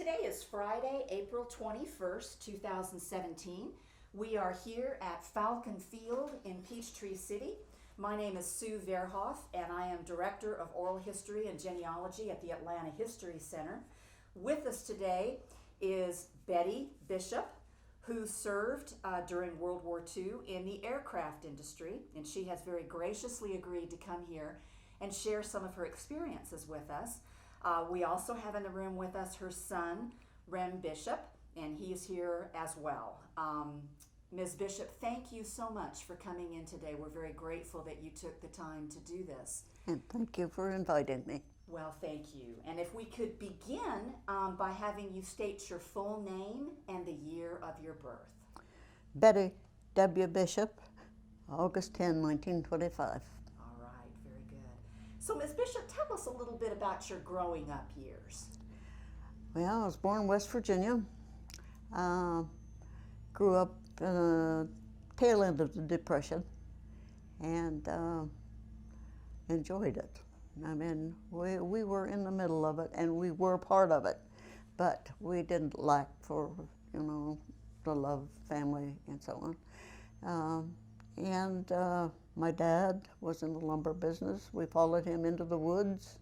Today is Friday, April 21st, 2017. We are here at Falcon Field in Peachtree City. My name is Sue Verhoff, and I am Director of Oral History and Genealogy at the Atlanta History Center. With us today is Betty Bishop, who served during World War II in the aircraft industry, and she has very graciously agreed to come here and share some of her experiences with us. We also have in the room with us her son, Rem Bishop, and he is here as well. Ms. Bishop, thank you so much for coming in today. We're very grateful that you took the time to do this. And thank you for inviting me. Well, thank you. And if we could begin by having you state your full name and the year of your birth. Betty W. Bishop, August 10, 1925. All right, very good. So, Ms. Bishop, tell us a little bit about your growing up years. Well, I was born in West Virginia. Grew up in the tail end of the Depression and enjoyed it. I mean, we were in the middle of it and we were part of it, but we didn't lack for, the love, family, and so on. My dad was in the lumber business. We followed him into the woods.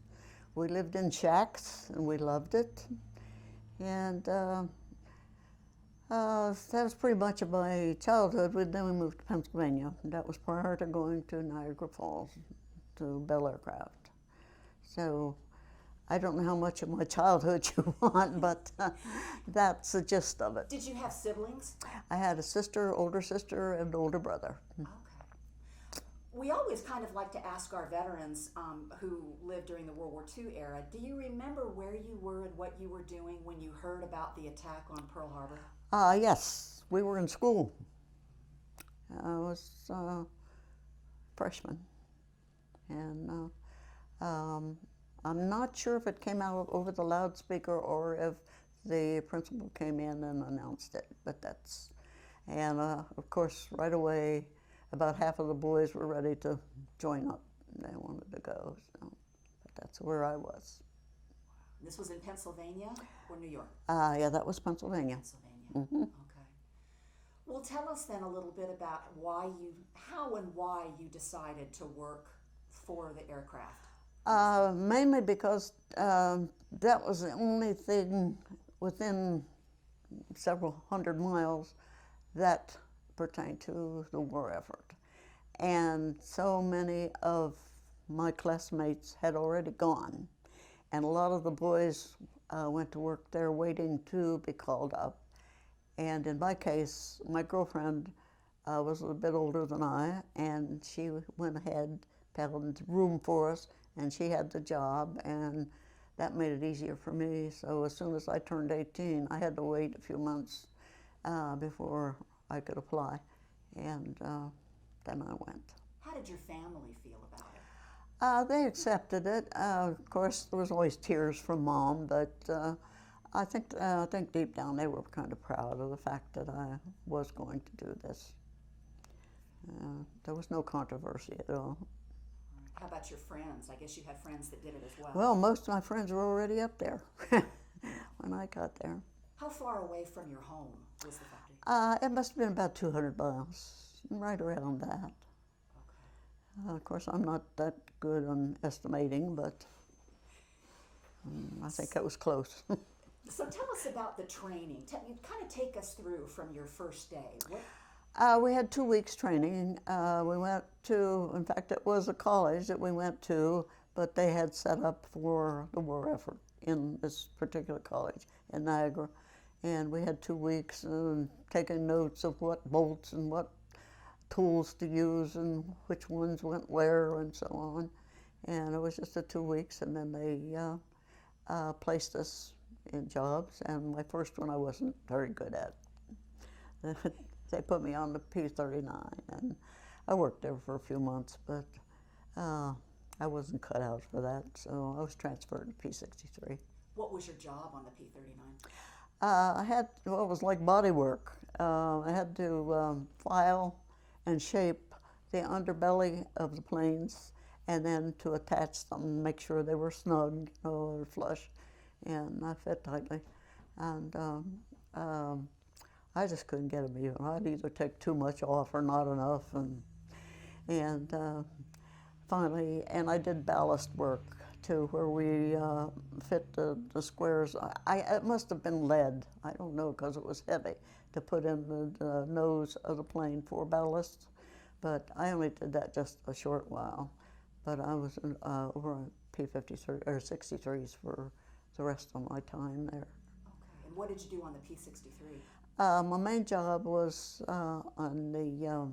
We lived in shacks and we loved it. And that was pretty much of my childhood. Then we moved to Pennsylvania. That was prior to going to Niagara Falls, to Bell Aircraft. So I don't know how much of my childhood you want, but that's the gist of it. Did you have siblings? I had a sister, older sister, and an older brother. Okay. We always kind of like to ask our veterans who lived during the World War II era, do you remember where you were and what you were doing when you heard about the attack on Pearl Harbor? Yes, we were in school. I was a freshman. And I'm not sure if it came out over the loudspeaker or if the principal came in and announced it, but that's, and of course, right away, about half of the boys were ready to join up. They wanted to go, so, but that's where I was. This was in Pennsylvania or New York? Yeah, that was Pennsylvania. Pennsylvania. Mm-hmm. Okay. Well, tell us then a little bit about how and why you decided to work for the aircraft. Mainly because that was the only thing within several hundred miles that pertained to the war effort. And so many of my classmates had already gone. And a lot of the boys went to work there waiting to be called up. And in my case, my girlfriend was a bit older than I, and she went ahead, found room for us, and she had the job, and that made it easier for me. So as soon as I turned 18, I had to wait a few months before I could apply, and then I went. How did your family feel about it? They accepted it. Of course, there was always tears from Mom, but I think deep down they were kind of proud of the fact that I was going to do this. There was no controversy at all. How about your friends? I guess you had friends that did it as well. Well, most of my friends were already up there when I got there. How far away from your home was the factory? It must have been about 200 miles, right around that. Okay. Of course, I'm not that good on estimating, but I think it was close. So tell us about the training. Kind of take us through from your first day. We had 2 weeks training. We went to, in fact, it was a college that we went to, but they had set up for the war effort in this particular college in Niagara. And we had 2 weeks taking notes of what bolts and what tools to use and which ones went where and so on. And it was just the 2 weeks, and then they placed us in jobs, and my first one I wasn't very good at. They put me on the P-39, and I worked there for a few months, but I wasn't cut out for that, so I was transferred to P-63. What was your job on the P-39? It was like body work. I had to file and shape the underbelly of the planes, and then to attach them, make sure they were snug or flush, and I fit tightly. and I just couldn't get them even. I'd either take too much off or not enough, and finally, and I did ballast work too, where we fit the squares. It must have been lead, I don't know, because it was heavy, to put in the nose of the plane for ballast. But I only did that just a short while. But I was over on P-53 or 63s for the rest of my time there. Okay. And what did you do on the P-63? My main job was on the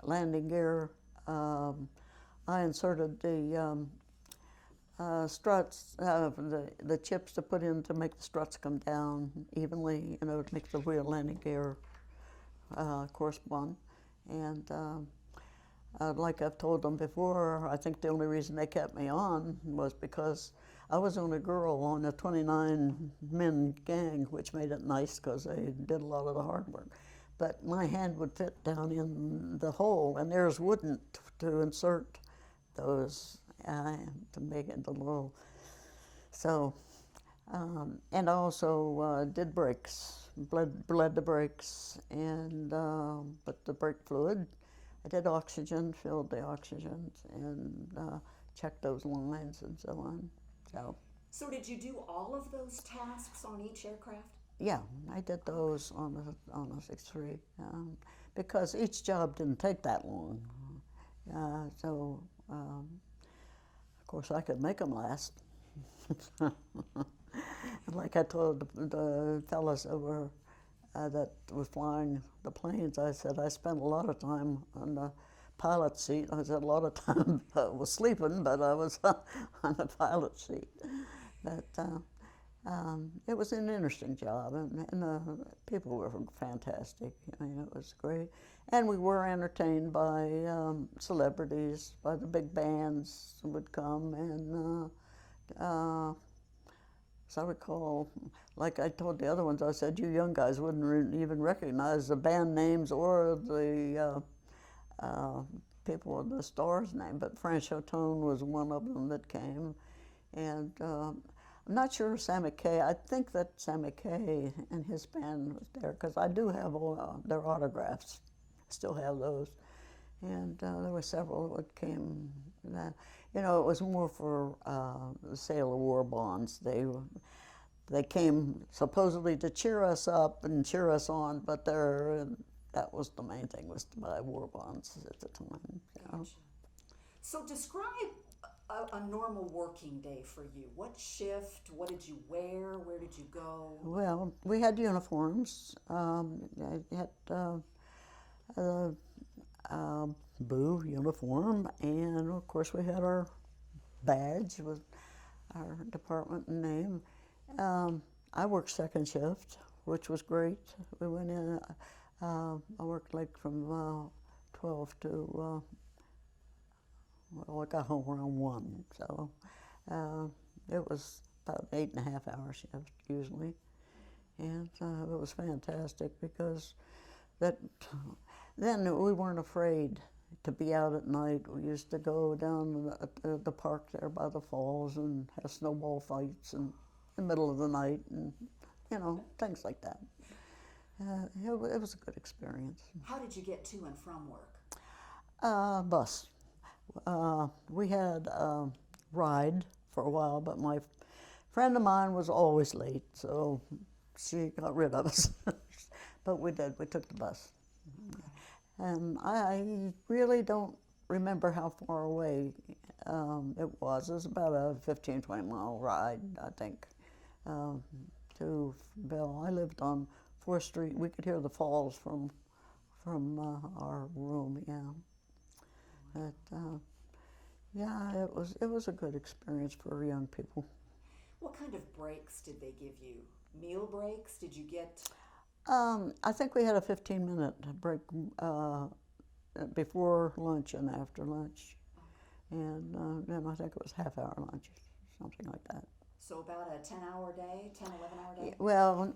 landing gear. I inserted the struts, the chips to put in to make the struts come down evenly, you know, to make the real landing gear correspond. And like I've told them before, I think the only reason they kept me on was because I was the only girl on a 29-men gang, which made it nice because they did a lot of the hard work. But my hand would fit down in the hole, and theirs wouldn't, to insert those to make it a little. So, and I also did brakes, bled the brakes, and put the brake fluid. I did oxygen, filled the oxygen, and checked those lines and so on. So did you do all of those tasks on each aircraft? Yeah, I did those on the 63 because each job didn't take that long. Of course, I could make them last. Like I told the fellas over that was flying the planes, I said I spent a lot of time on the pilot seat. I said a lot of time I was sleeping, but I was on the pilot seat. But it was an interesting job, and the people were fantastic. I mean, it was great. And we were entertained by celebrities, by the big bands would come, and as I recall, like I told the other ones, I said, you young guys wouldn't even recognize the band names or the people with the stars' name, but French Otone was one of them that came. And I'm not sure Sammy Kaye. I think that Sammy Kaye and his band was there, because I do have all their autographs. Still have those. And there were several that came. You know, it was more for the sale of war bonds. They came supposedly to cheer us up and cheer us on, but that was the main thing, was to buy war bonds at the time. Gotcha. So describe a normal working day for you. What shift? What did you wear? Where did you go? Well, we had uniforms. I had blue uniform, and of course we had our badge with our department name. I worked second shift, which was great. We went in, I worked like from 12 to, well, I got home around 1, so it was about an 8.5-hour shift usually. And it was fantastic because then we weren't afraid to be out at night. We used to go down the park there by the falls and have snowball fights in the middle of the night, and you know, things like that. It was a good experience. How did you get to and from work? Bus. We had a ride for a while, but my friend of mine was always late, so she got rid of us. But we took the bus. And I really don't remember how far away it was. It was about a 15, 20-mile ride, I think, to Bell. I lived on 4th Street. We could hear the falls from our room, yeah. But yeah, it was a good experience for young people. What kind of breaks did they give you? Meal breaks? Did you get? I think we had a 15-minute break before lunch and after lunch. And then I think it was half-hour lunch, something like that. So about a 10-hour day, 10, 11-hour day? Well,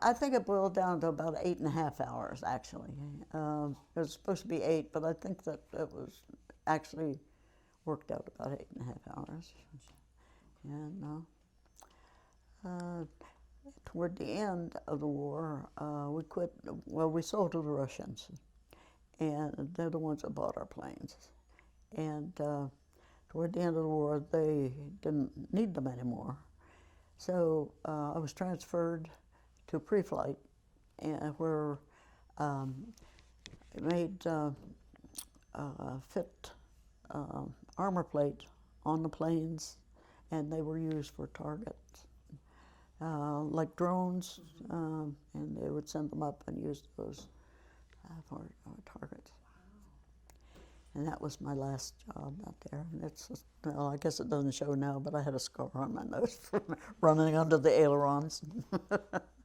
I think it boiled down to about 8.5 hours, actually. It was supposed to be 8, but I think that it was actually worked out about 8.5 hours. And toward the end of the war, we quit. Well, we sold to the Russians, and they're the ones that bought our planes. And toward the end of the war, they didn't need them anymore. So I was transferred to pre-flight, where it made fit armor plate on the planes, and they were used for targets, like drones, and they would send them up and use those for targets. And that was my last job out there. And it's just, well, I guess it doesn't show now, but I had a scar on my nose from running under the ailerons.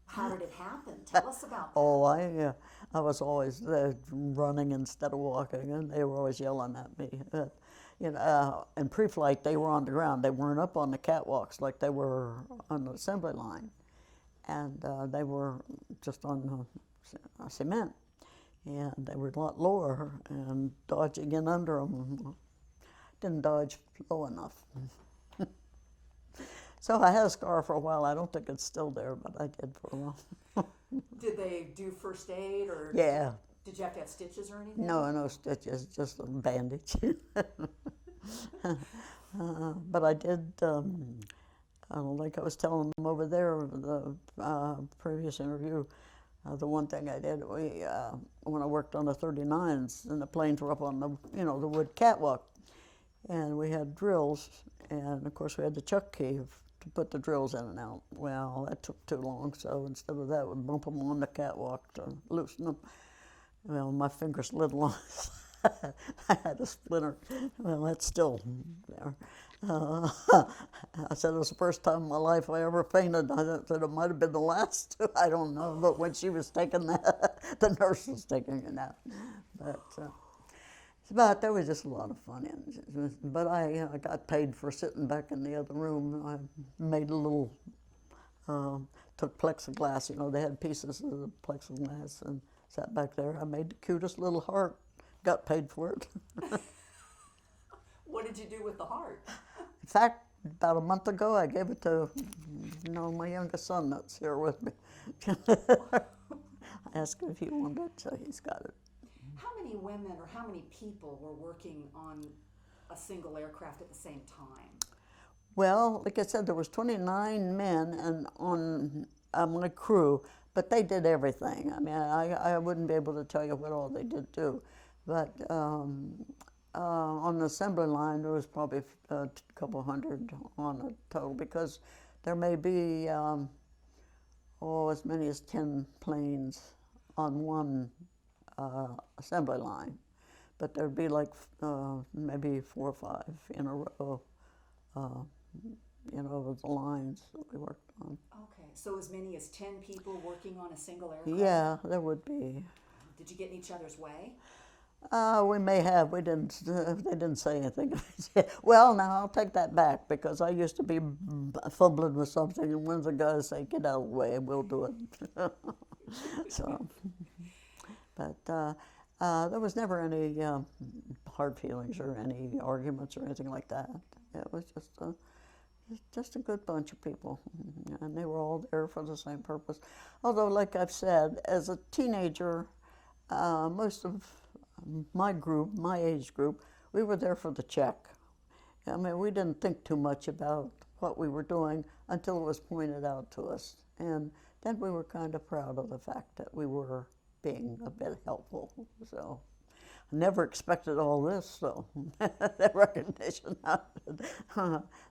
How did it happen? Tell us about that. Oh, I was always running instead of walking, and they were always yelling at me. In pre-flight, they were on the ground. They weren't up on the catwalks like they were on the assembly line, and they were just on cement, and they were a lot lower, and dodging in under them. Didn't dodge low enough. So I had a scar for a while. I don't think it's still there, but I did for a while. Did they do first aid, or Yeah. did you have to have stitches or anything? No stitches, just a bandage. But I did, like I was telling them over there, the previous interview, the one thing I did, when I worked on the 39s, and the planes were up on the wood catwalk, and we had drills, and of course we had the chuck key to put the drills in and out. Well, that took too long, so instead of that, we'd bump them on the catwalk to loosen them. Well, my finger slid along. I had a splinter. Well, that's still there. I said it was the first time in my life I ever fainted. I said it might have been the last. I don't know, but when she was taking that, the nurse was taking it out. But there was just a lot of fun in it. But I got paid for sitting back in the other room. I made a little, took plexiglass, they had pieces of the plexiglass, and sat back there. I made the cutest little heart, got paid for it. What did you do with the heart? In fact, about a month ago, I gave it to, my youngest son that's here with me. I asked him if he wanted it, so he's got it. How many women or how many people were working on a single aircraft at the same time? Well, like I said, there was 29 men and on my crew, but they did everything. I mean, I wouldn't be able to tell you what all they did do, but on the assembly line, there was probably a couple hundred on a total, because there may be, as many as 10 planes on one assembly line, but there'd be like maybe 4 or 5 in a row, the lines that we worked on. Okay, so as many as 10 people working on a single aircraft? Yeah, there would be. Did you get in each other's way? We may have. We didn't. They didn't say anything. Well, now I'll take that back, because I used to be fumbling with something, and one of the guys say, "Get out of the way, we'll do it." So, but there was never any hard feelings or any arguments or anything like that. It was just a good bunch of people, and they were all there for the same purpose. Although, like I've said, as a teenager, most of my group, my age group, we were there for the check. I mean, we didn't think too much about what we were doing until it was pointed out to us. And then we were kind of proud of the fact that we were being a bit helpful. So I never expected all this, so the recognition.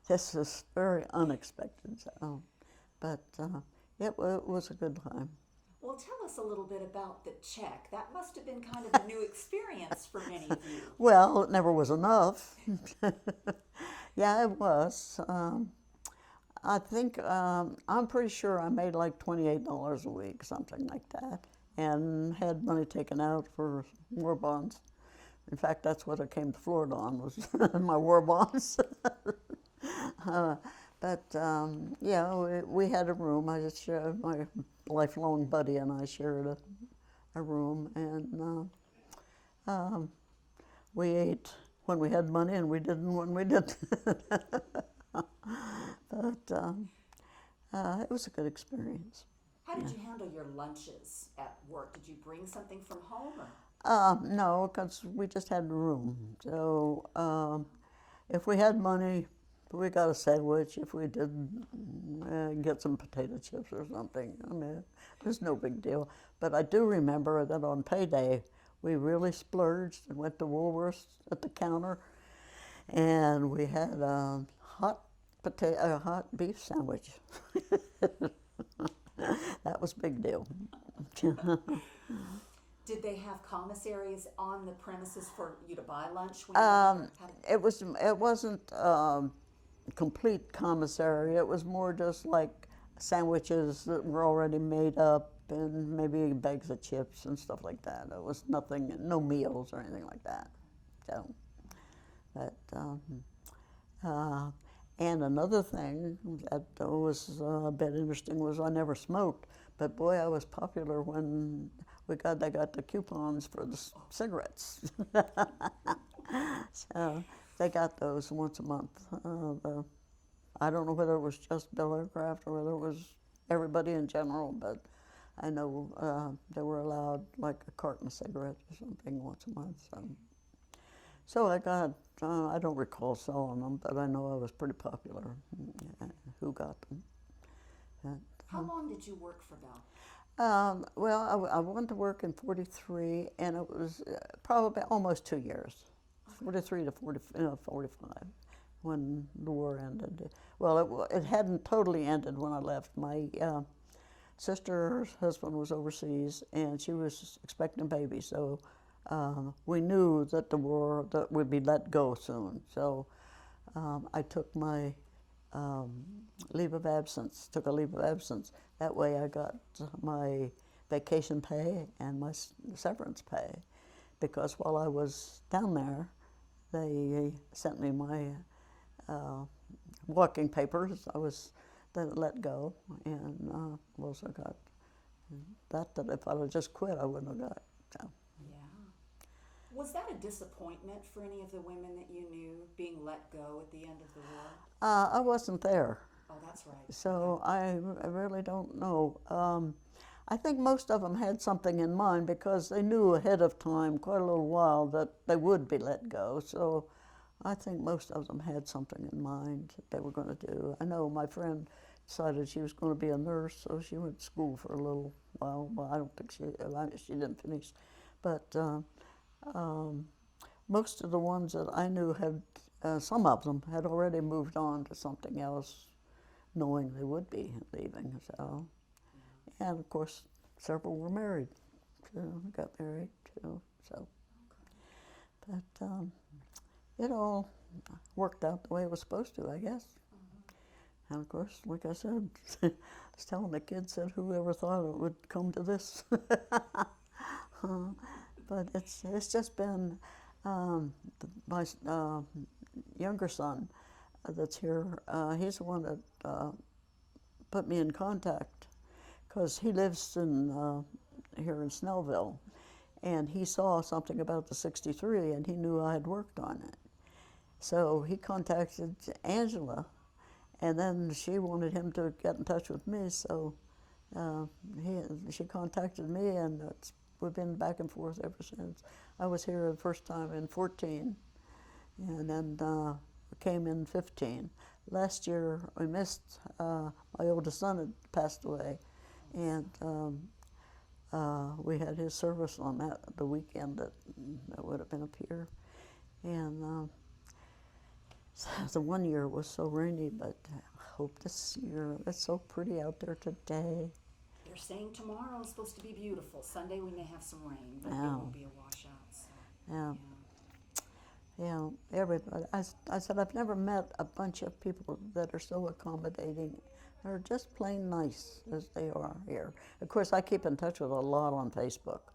This is very unexpected. So, but it was a good time. Well, tell us a little bit about the check. That must have been kind of a new experience for many of you. Well, it never was enough. Yeah, it was. I think, I'm pretty sure I made like $28 a week, something like that, and had money taken out for war bonds. In fact, that's what I came to Florida on, was my war bonds. Yeah, we had a room. I just shared, my lifelong buddy and I shared a room, and we ate when we had money, and we didn't when we didn't. But It was a good experience. How did you handle your lunches at work? Did you bring something from home? Or? No, because we just had room. So if we had money, we got a sandwich. If we didn't, get some potato chips or something. I mean, it was no big deal. But I do remember that on payday, we really splurged and went to Woolworths at the counter, and we had a hot beef sandwich. That was a big deal. Did they have commissaries on the premises for you to buy lunch? When you It wasn't complete commissary. It was more just like sandwiches that were already made up and maybe bags of chips and stuff like that. It was nothing, no meals or anything like that. So, but and another thing that was a bit interesting was I never smoked, but boy, I was popular when they got the coupons for the cigarettes. So they got those once a month. I don't know whether it was just Bill Aircraft or whether it was everybody in general, but I know they were allowed like a carton of cigarettes or something once a month. So I got, I don't recall selling them, but I know I was pretty popular. Who got them? How long did you work for Bell? Well, I went to work in '43, and it was probably almost 2 years, 43 to 45, when the war ended. Well, it hadn't totally ended when I left. My sister's husband was overseas, and she was expecting a baby, so we knew that the war that would be let go soon. So I took my leave of absence, took a leave of absence. That way I got my vacation pay and my severance pay, because while I was down there, they sent me my walking papers. I was then let go, and also got that if I'd have just quit, I wouldn't have got. So. Yeah. Was that a disappointment for any of the women that you knew being let go at the end of the war? I wasn't there. Oh, that's right. So I really don't know. I think most of them had something in mind because they knew ahead of time, quite a little while, that they would be let go. So I think most of them had something in mind that they were going to do. I know my friend decided she was going to be a nurse, so she went to school for a little while. Well, I don't think she didn't finish. But most of the ones that I knew had, some of them had already moved on to something else, knowing they would be leaving. So, and of course, several were married, too, got married too. So, but it all worked out the way it was supposed to, I guess. And of course, like I said, I was telling the kids that whoever thought it would come to this. But it's just been my younger son that's here. He's the one that put me in contact, because he lives in here in Snellville, and he saw something about the 63, and he knew I had worked on it. So he contacted Angela, and then she wanted him to get in touch with me. So she contacted me, and we've been back and forth ever since. I was here the first time in '14, and then came in '15. Last year we missed, my oldest son had passed away, and we had his service on the weekend that would have been up here. And so the one year was so rainy, but I hope this year, it's so pretty out there today. They're saying tomorrow is supposed to be beautiful. Sunday we may have some rain, but it Yeah. won't be a washout. So, Yeah. Yeah, everybody. I said I've never met a bunch of people that are so accommodating. They're just plain nice as they are here. Of course, I keep in touch with a lot on Facebook.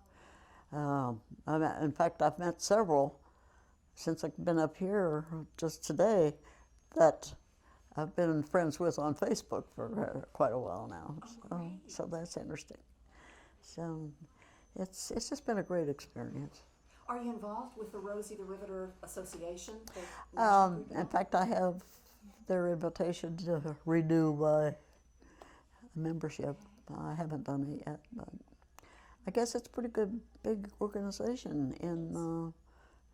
In fact, I've met several since I've been up here just today that I've been friends with on Facebook for quite a while now. So that's interesting. So it's just been a great experience. are you involved with the Rosie the Riveter Association? In fact, I have their invitation to renew my membership. I haven't done it yet, but I guess it's a pretty good, big organization in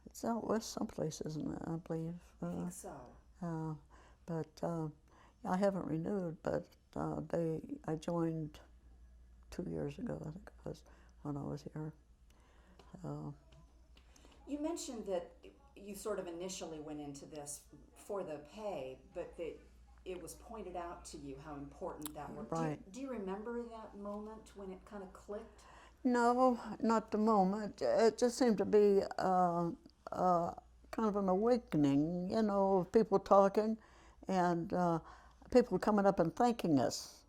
it's out west someplace, isn't it? I believe. I think so. But I haven't renewed. But I joined 2 years ago. I think it was when I was here. You mentioned that you sort of initially went into this for the pay, but that it was pointed out to you how important that was. Right. Do you remember that moment when it kind of clicked? No, not the moment. It just seemed to be kind of an awakening, you know, of people talking and people coming up and thanking us.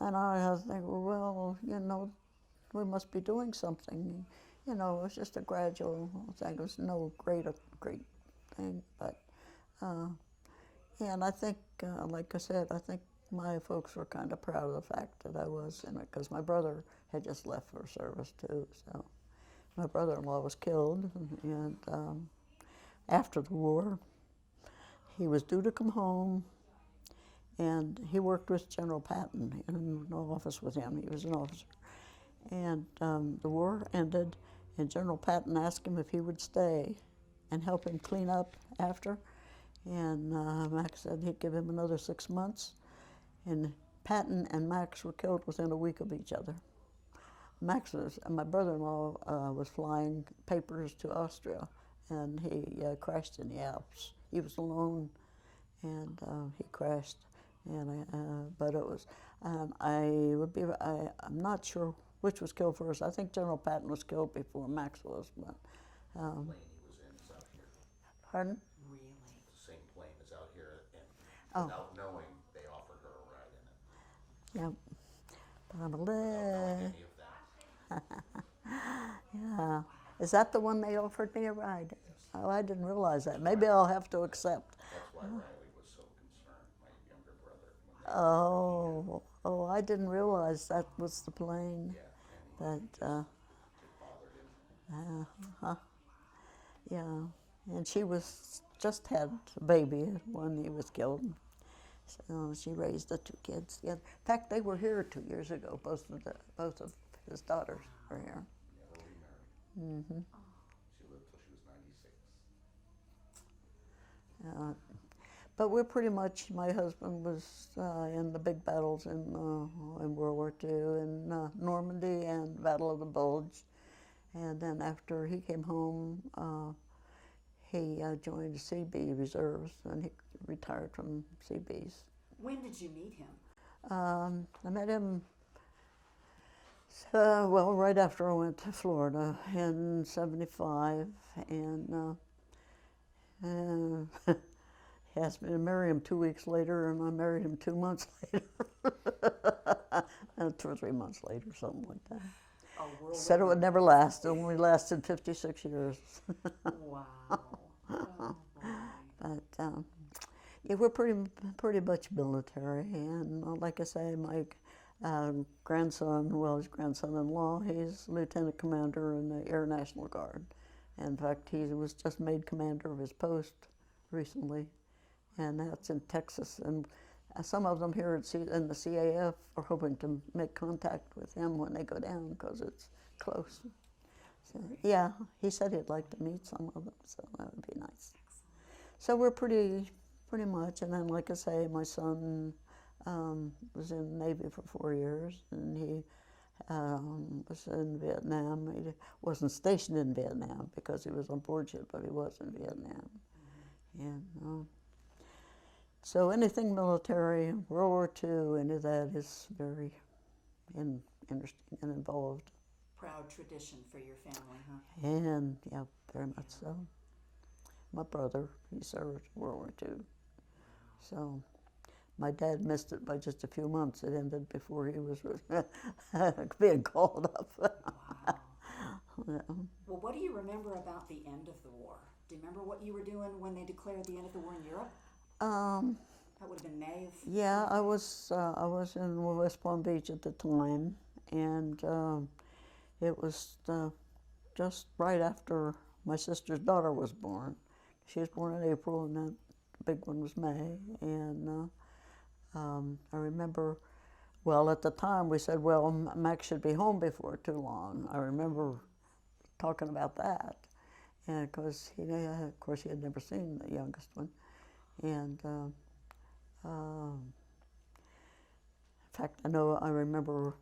And I was thinking, well, you know, we must be doing something. You know, it was just a gradual thing. It was no great thing, but and I think, like I said, I think my folks were kind of proud of the fact that I was in it, because my brother had just left for service too. So my brother-in-law was killed, and after the war, he was due to come home, and he worked with General Patton in an office with him. He was an officer. And the war ended, and General Patton asked him if he would stay and help him clean up after. And Max said he'd give him another 6 months. And Patton and Max were killed within a week of each other. My brother-in-law was flying papers to Austria, and he crashed in the Alps. He was alone, and he crashed. And but it was, I'm not sure which was killed first. I think General Patton was killed before Max was, but. Plane he was in is out here. Pardon? Really? The same plane is out here, and Oh. without knowing, they offered her a ride in it. Yeah. But I'm a Without knowing little, any of that. yeah. Is that the one they offered me a ride? Oh, I didn't realize that. Maybe I'll have to accept. That's why Riley was so concerned, my younger brother. When they I didn't realize that was the plane. Yeah, and That, it bothered him. yeah. And she just had a baby when he was killed. So she raised the 2 kids together. In fact, they were here 2 years ago. Both of his daughters were here. Never remarried. Mm-hmm. She lived till she was 96. But we're pretty much, my husband was in the big battles in World War II, in Normandy and Battle of the Bulge. And then after he came home, he joined the CB reserves, and he retired from CBs. When did you meet him? I met him, right after I went to Florida in '75, and he asked me to marry him 2 weeks later, and I married him 2 months later. 2 or 3 months later, something like that. Oh, Said it would never last. It only lasted 56 years. Wow. Oh, But yeah, we're pretty much military, and like I say, my grandson, well, his grandson-in-law, he's lieutenant commander in the Air National Guard. In fact, he was just made commander of his post recently, and that's in Texas. And some of them here in the CAF are hoping to make contact with him when they go down, because it's close. So, yeah, he said he'd like to meet some of them, so that would be nice. So we're pretty much, and then like I say, my son was in the Navy for 4 years, and he was in Vietnam. He wasn't stationed in Vietnam because he was on board ship, but he was in Vietnam. And so anything military, World War II, any of that is very interesting and involved. proud tradition for your family, huh? And yeah, very much so. My brother, he served World War II. So my dad missed it by just a few months. It ended before he was being called up. Wow. Yeah. Well, what do you remember about the end of the war? Do you remember what you were doing when they declared the end of the war in Europe? That would have been May of... Yeah, I was in West Palm Beach at the time, and it was just right after my sister's daughter was born. She was born in April, and then the big one was May. And I remember Well, at the time we said, well, Max should be home before too long. I remember talking about that, and because of course, he had never seen the youngest one, and in fact, I remember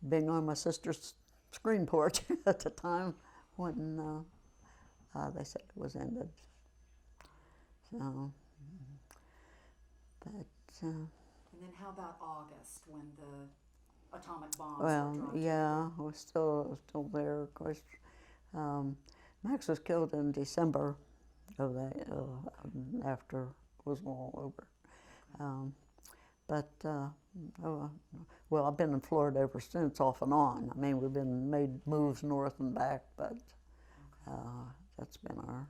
being on my sister's screen porch at the time when they said it was ended. So, but. And then how about August, when the atomic bombs Well, were dropped? yeah, I was still there. Of course, Max was killed in December of that, after it was all over. But well, I've been in Florida ever since, off and on. I mean, we've made moves north and back, but that's been our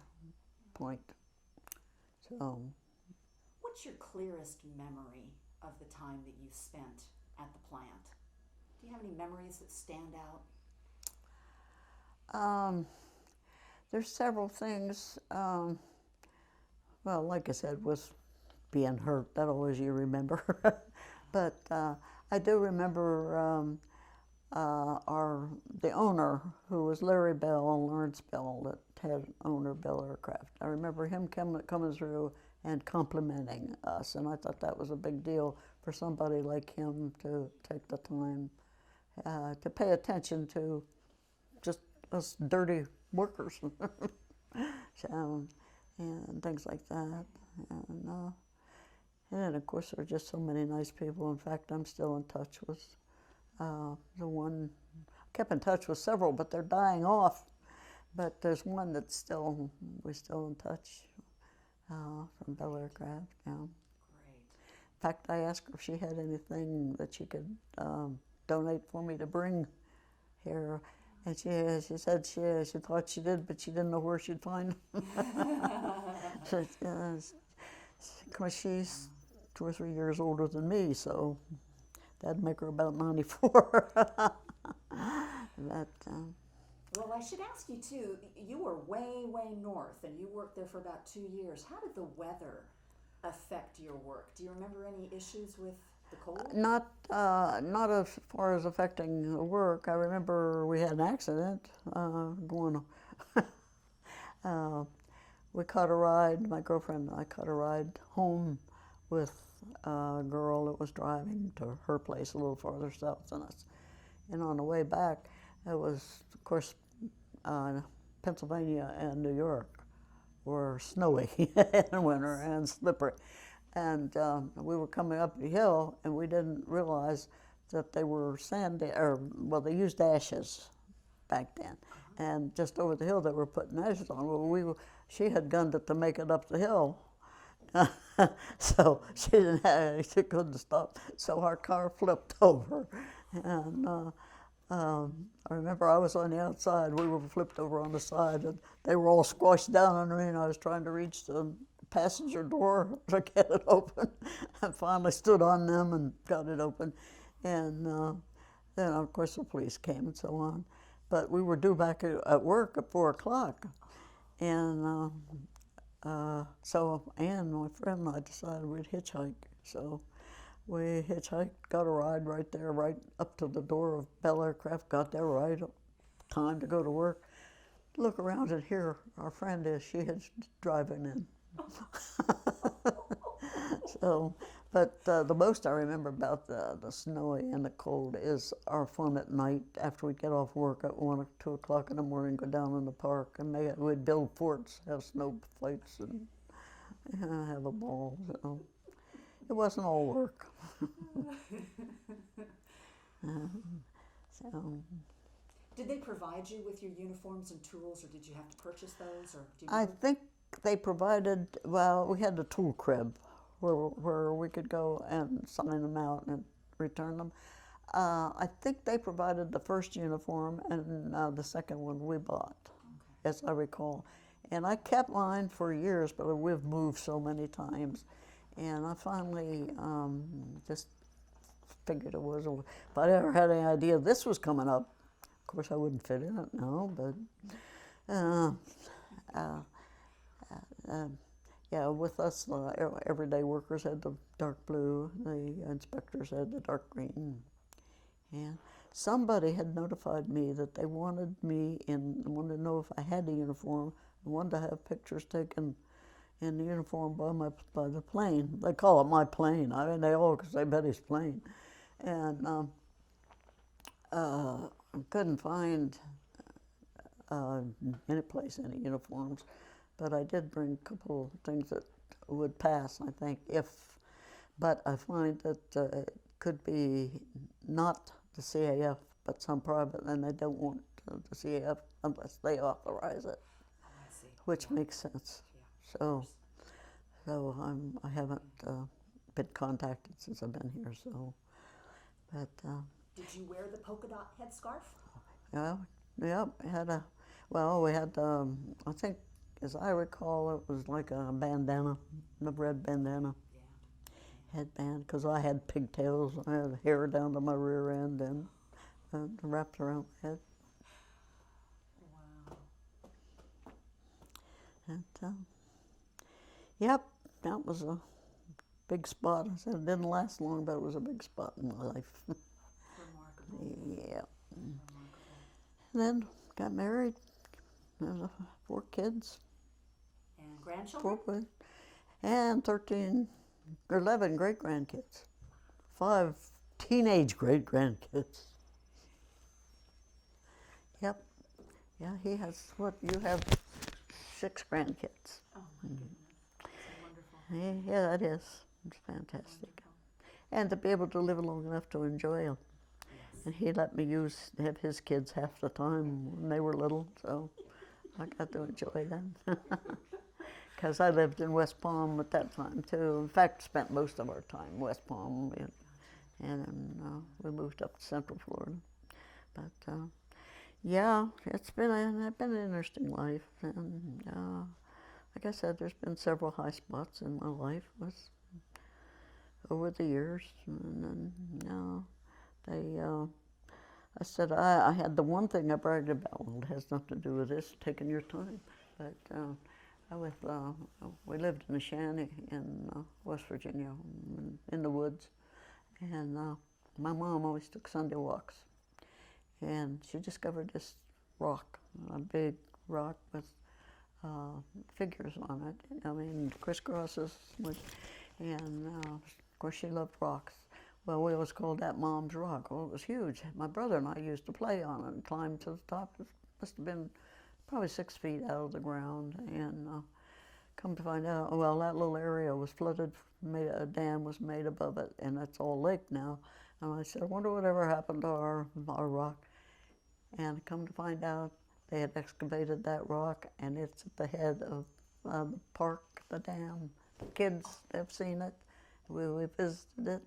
point. So. What's your clearest memory of the time that you spent at the plant? Do you have any memories that stand out? There's several things. Well, like I said, was being hurt. That always you remember. But I do remember the owner, who was Larry Bell, Lawrence Bell, that had owner Bell Aircraft. I remember him coming through and complimenting us, and I thought that was a big deal for somebody like him to take the time to pay attention to just us dirty workers. So, and things like that. And then, of course, there are just so many nice people. In fact, I'm still in touch with the one, kept in touch with several, but they're dying off. But there's one that's we're still in touch. From Bell Aircraft, yeah. Great. In fact, I asked her if she had anything that she could donate for me to bring here, and she said she thought she did, but she didn't know where she'd find them. Because she's 2 or 3 years older than me, so that'd make her about 94. But. Well, I should ask you too, you were way, way north and you worked there for about 2 years. How did the weather affect your work? Do you remember any issues with the cold? Not as far as affecting the work. I remember we had an accident going. We caught a ride, my girlfriend and I caught a ride home with a girl that was driving to her place a little farther south than us. And on the way back, it was, of course, Pennsylvania and New York were snowy in winter and slippery. And we were coming up the hill, and we didn't realize that they were they used ashes back then. And just over the hill, they were putting ashes on. Well, she had gunned it to make it up the hill. So she couldn't stop. So our car flipped over. And I remember I was on the outside. We were flipped over on the side, and they were all squashed down under me, and I was trying to reach the passenger door to get it open. I finally stood on them and got it open. And then, of course, the police came and so on. But we were due back at work at 4 o'clock. And so Ann, my friend, and I decided we'd hitchhike. So we hitchhiked, got a ride right there, right up to the door of Bell Aircraft, got there right time to go to work. Look around and here our friend is, she is driving in. So, but the most I remember about the snowy and the cold is our fun at night after we'd get off work at 1 or 2 o'clock in the morning, go down in the park, and we'd build forts, have snow fights, and have a ball. So it wasn't all work. So. Did they provide you with your uniforms and tools, or did you have to purchase those? Or do you I think they provided, well, we had a tool crib where we could go and sign them out and return them. I think they provided the first uniform, and the second one we bought, as I recall. And I kept mine for years, but we've moved so many times. And I finally just figured it was, if I ever had any idea this was coming up, of course I wouldn't fit in it now, but yeah, with us, the everyday workers had the dark blue, the inspectors had the dark green. And somebody had notified me that they wanted me in, wanted to know if I had the uniform, and wanted to have pictures taken in the uniform by the plane. They call it my plane. I mean, they all say Betty's plane. And I couldn't find any place any uniforms, but I did bring a couple of things that would pass, I think, but I find that it could be not the CAF, but some private, and they don't want the CAF unless they authorize it, Oh, I see. which makes sense. Yeah. So I haven't been contacted since I've been here. So, but Did you wear the polka dot headscarf? yeah, we had I think, as I recall, it was like a bandana, a red bandana. Headband, because I had pigtails. I had hair down to my rear end and wrapped around my head. Wow. And, yep, that was a big spot. I said it didn't last long, but it was a big spot in my life. Remarkable. Yeah. Remarkable. And then got married. There's 4 kids. And grandchildren? 4 boys. And 11 great-grandkids. 5 teenage great-grandkids. Yep. Yeah, he has, you have 6 grandkids. Oh my goodness. That's wonderful. Yeah, that is. It's fantastic. And to be able to live long enough to enjoy them. Yes. And he let me have his kids half the time when they were little, so I got to enjoy them. Because I lived in West Palm at that time too. In fact, spent most of our time in West Palm, and then we moved up to Central Florida. But yeah, it's been an interesting life, and like I said, there's been several high spots in my life over the years, and then I said I had the one thing I bragged about. Well, it has nothing to do with this, taking your time, but. We lived in a shanty in West Virginia, in the woods, and my mom always took Sunday walks, and she discovered this rock, a big rock with figures on it. I mean, crisscrosses, and of course she loved rocks. Well, we always called that Mom's Rock. Well, it was huge. My brother and I used to play on it and climb to the top. It must have been probably 6 feet out of the ground, and come to find out, well, that little area was flooded, a dam was made above it, and it's all lake now. And I said, I wonder whatever happened to our rock. And come to find out, they had excavated that rock, and it's at the head of the park, the dam. The kids have seen it. We visited it,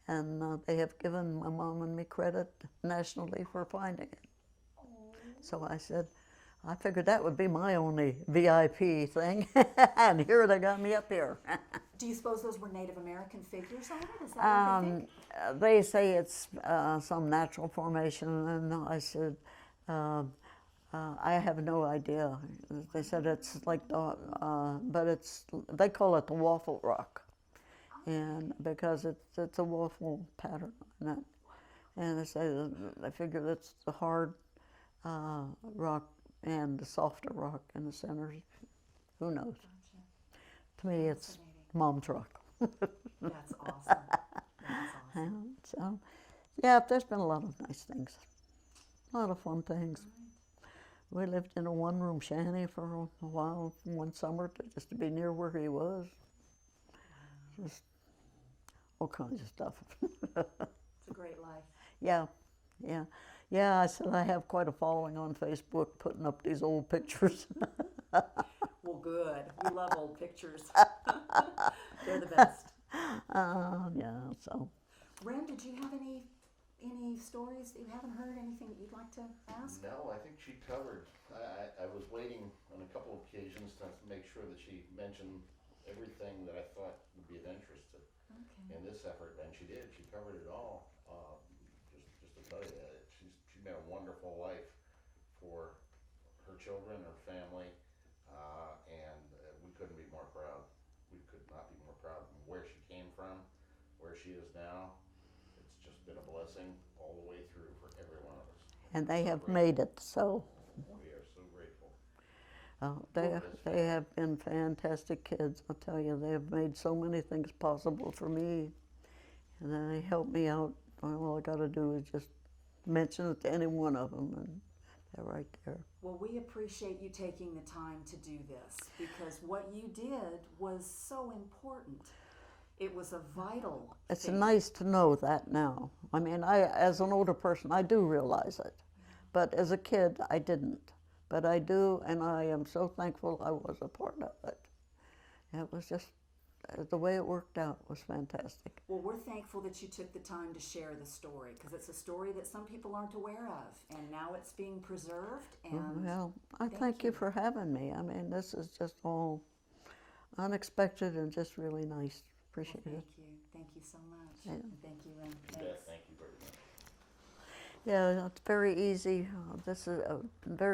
and they have given my mom and me credit nationally for finding it. So I said, I figured that would be my only VIP thing, and here they got me up here. Do you suppose those were Native American figures on it? Is that what they think? They say it's some natural formation, and I said, I have no idea. They said it's like but they call it the waffle rock, and because it's a waffle pattern on it, and they figure it's the hard rock and the softer rock in the center. Who knows? Gotcha. To me, it's Mom's rock. That's awesome. That's awesome. So, yeah, there's been a lot of nice things, a lot of fun things. We lived in a one-room shanty for a while, one summer, just to be near where he was. Just all kinds of stuff. It's a great life. Yeah. I said I have quite a following on Facebook, putting up these old pictures. Well, good. We love old pictures. They're the best. Yeah, so. Ren, did you have any stories that you haven't heard? Anything that you'd like to ask? No, I think she covered. I was waiting on a couple of occasions to make sure that she mentioned everything that I thought would be of interest in this effort, and she did. She covered it all. Just to tell you that she made a wonderful life for her children, her family, and we couldn't be more proud. We could not be more proud of where she came from, where she is now. It's just been a blessing all the way through. and they have made it. So We are so grateful. they have been fantastic kids. I'll tell you, they have made so many things possible for me, and they help me out. All I got to do is just mention it to any one of them, and they're right there. Well, we appreciate you taking the time to do this, because what you did was so important. It was a vital It's thing. nice to know that now. I mean, as an older person, I do realize it. But as a kid, I didn't. But I do, and I am so thankful I was a part of it. It was just, the way it worked out was fantastic. Well, we're thankful that you took the time to share the story, because it's a story that some people aren't aware of, and now it's being preserved. And Well, I thank you for having me. I mean, this is just all unexpected and just really nice. Appreciate well, it. thank you so much. Yeah. And thank you, and Yeah, thanks. thank you very much. Yeah, it's very easy. This is a very